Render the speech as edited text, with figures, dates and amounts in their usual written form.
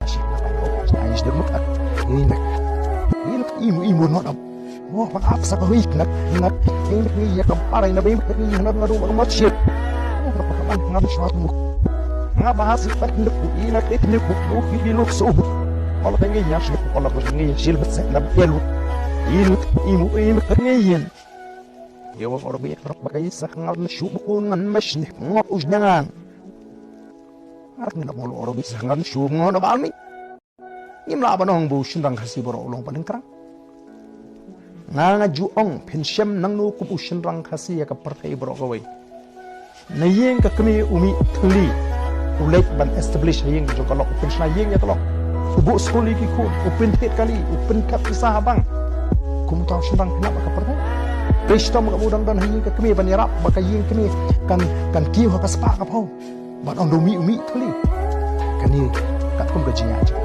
sih nak nanya sudah mak ini imu not up oh maaf sa kawik nak ini ya kamparay na bim ini na ngadu mat shit kapan ngam shot mu ngabahas pat nduk ina ket nduk bu fi luk so wala tangi ya shit wala ko ngi shil bat sa na pelu imu kangiyen yo wa orbi bakay sa ngal na shubu ko ngan mash ni ngot usnyangan arna mo orbi sa ngal shubu ngot balmi imla banong bu shinrang khasi boro long paning krang nga juong penshem nang no kupu shinrang khasi ya ka partai boro gawai na yeng ka kami umi thuli ulek ban establish yeng jo kalok penshna yeng ya kalok ubu skoli ki ko open tet kali open kap sahabang kum taw shinrang kena ka partai Kristom ka mudang dan yeng ka kami ban yarap baka yeng kami kan kiu ka spa ka pau ban on umi thuli kani kat kum ka jinya